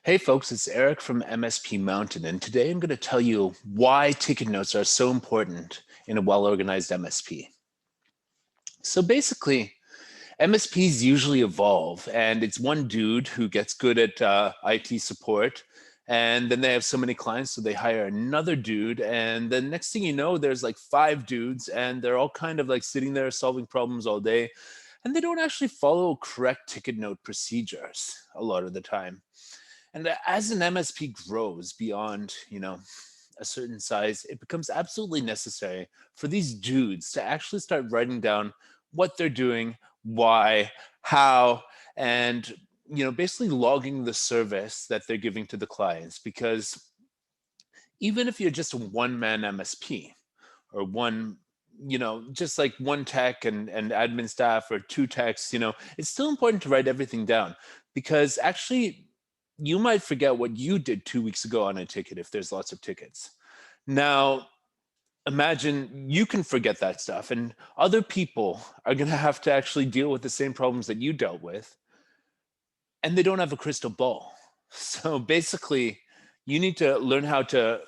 Hey folks, it's Eric from MSP Mountain, and today I'm going to tell you why ticket notes are so important in a well-organized MSP. So basically, MSPs usually evolve, and it's one dude who gets good at IT support, and then they have so many clients, so they hire another dude, and the next thing you know, there's like five dudes, and they're all kind of like sitting there solving problems all day, and they don't actually follow correct ticket note procedures a lot of the time. And as an MSP grows beyond, a certain size, it becomes absolutely necessary for these dudes to actually start writing down what they're doing, why, how, and basically logging the service that they're giving to the clients. Because even if you're just a one-man MSP or just like one tech and admin staff or two techs, it's still important to write everything down because actually you might forget what you did 2 weeks ago on a ticket if there's lots of tickets. Now, imagine you can forget that stuff and other people are going to have to actually deal with the same problems that you dealt with, and they don't have a crystal ball. So basically, you need to learn how to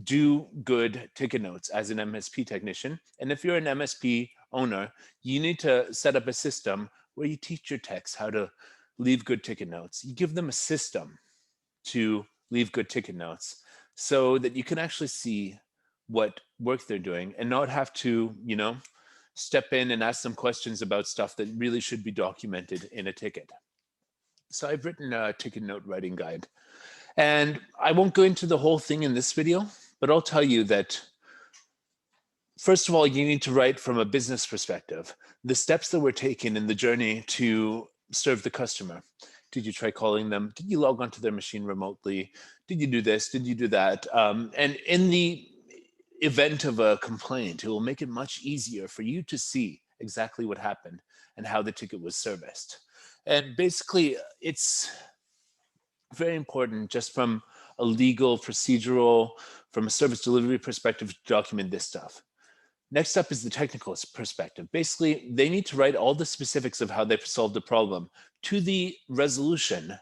do good ticket notes as an MSP technician. And if you're an MSP owner, you need to set up a system where you teach your techs how to leave good ticket notes. You give them a system to leave good ticket notes so that you can actually see what work they're doing and not have to, step in and ask them questions about stuff that really should be documented in a ticket. So I've written a ticket note writing guide, and I won't go into the whole thing in this video, but I'll tell you that first of all, you need to write from a business perspective, the steps that were taken in the journey to serve the customer. Did you try calling them? Did you log onto their machine remotely? Did you do this? Did you do that? And in the event of a complaint, it will make it much easier for you to see exactly what happened and how the ticket was serviced. And basically, it's very important just from a legal, procedural, from a service delivery perspective to document this stuff. Next up is the technical perspective. Basically, they need to write all the specifics of how they've solved the problem to the resolution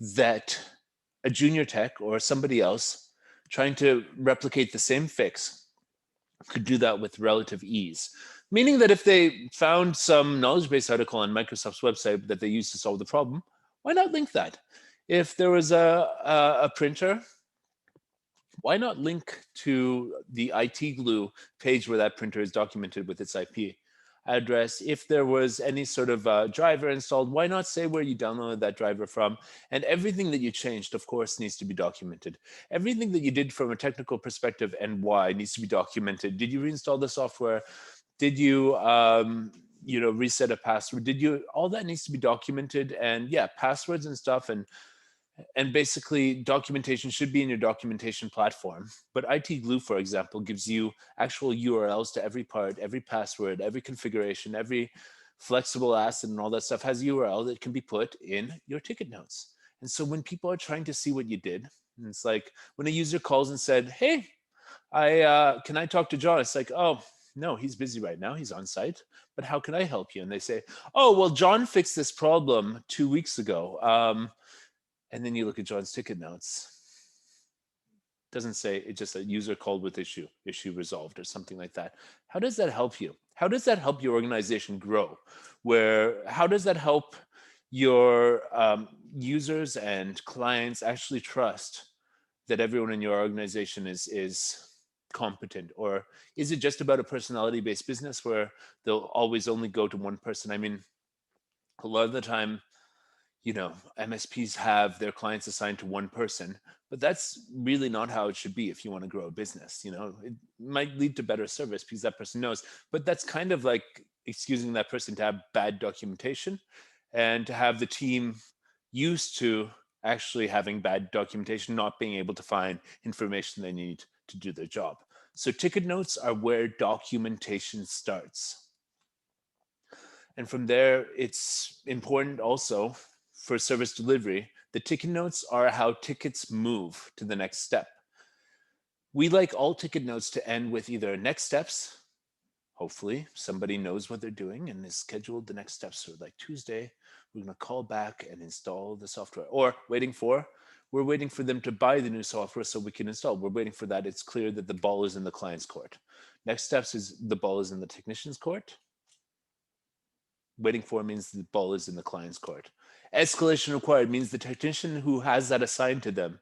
that a junior tech or somebody else trying to replicate the same fix could do that with relative ease. Meaning that if they found some knowledge base article on Microsoft's website that they used to solve the problem, why not link that? If there was a printer, why not link to the IT Glue page where that printer is documented with its IP address? If there was any sort of driver installed, why not say where you downloaded that driver from? And everything that you changed, of course, needs to be documented. Everything that you did from a technical perspective and why needs to be documented. Did you reinstall the software? Did you reset a password? Did you, all that needs to be documented. And yeah, passwords and stuff and basically documentation should be in your documentation platform. But IT Glue, for example, gives you actual URLs to every part, every password, every configuration, every flexible asset and all that stuff has a URL that can be put in your ticket notes. And so when people are trying to see what you did, and it's like when a user calls and said, hey, can I talk to John? It's like, oh, no, he's busy right now. He's on site. But how can I help you? And they say, oh, well, John fixed this problem 2 weeks ago. And then you look at John's ticket notes. It doesn't say, it's just a user called with issue resolved or something like that. How does that help you? How does that help your organization grow? How does that help your users and clients actually trust that everyone in your organization is competent? Or is it just about a personality-based business where they'll always only go to one person? I mean, a lot of the time, MSPs have their clients assigned to one person, but that's really not how it should be if you want to grow a business. It might lead to better service because that person knows, but that's kind of like excusing that person to have bad documentation and to have the team used to actually having bad documentation, not being able to find information they need to do their job. So ticket notes are where documentation starts. And from there, it's important also for service delivery. The ticket notes are how tickets move to the next step. We like all ticket notes to end with either next steps. Hopefully somebody knows what they're doing and is scheduled the next steps. So like Tuesday, we're going to call back and install the software, or waiting for, we're waiting for them to buy the new software so we can install. We're waiting for that. It's clear that the ball is in the client's court. Next steps is the ball is in the technician's court. Waiting for means the ball is in the client's court. Escalation required means the technician who has that assigned to them,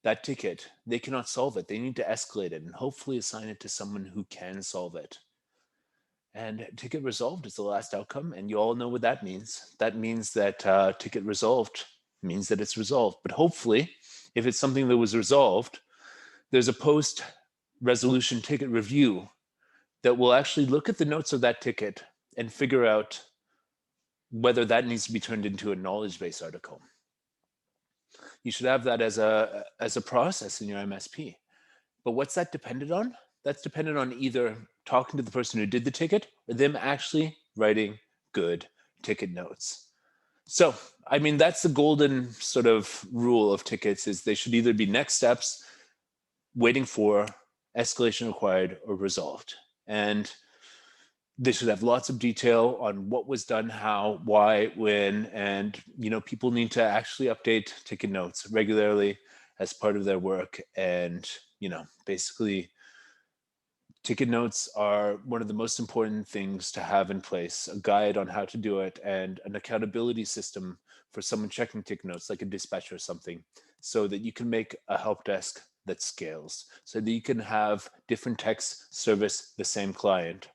that ticket, they cannot solve it. They need to escalate it and hopefully assign it to someone who can solve it. And ticket resolved is the last outcome. And you all know what that means. That means that ticket resolved means that it's resolved. But hopefully, if it's something that was resolved, there's a post-resolution ticket review that will actually look at the notes of that ticket and figure out whether that needs to be turned into a knowledge base article. You should have that as a process in your MSP. But what's that dependent on? That's dependent on either talking to the person who did the ticket or them actually writing good ticket notes. So, I mean, that's the golden sort of rule of tickets, is they should either be next steps, waiting for, escalation required, or resolved. And they should have lots of detail on what was done, how, why, when, and people need to actually update ticket notes regularly as part of their work. And basically, ticket notes are one of the most important things to have in place, a guide on how to do it and an accountability system for someone checking ticket notes, like a dispatcher or something, so that you can make a help desk that scales, so that you can have different techs service the same client,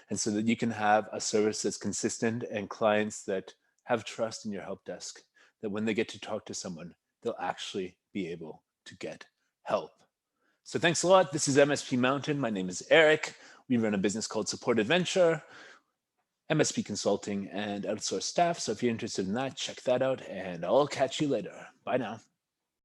and so that you can have a service that's consistent and clients that have trust in your help desk, that when they get to talk to someone, they'll actually be able to get help. So thanks a lot. This is MSP Mountain. My name is Eric. We run a business called Support Adventure, MSP consulting and outsourced staff. So if you're interested in that, check that out, and I'll catch you later. Bye now.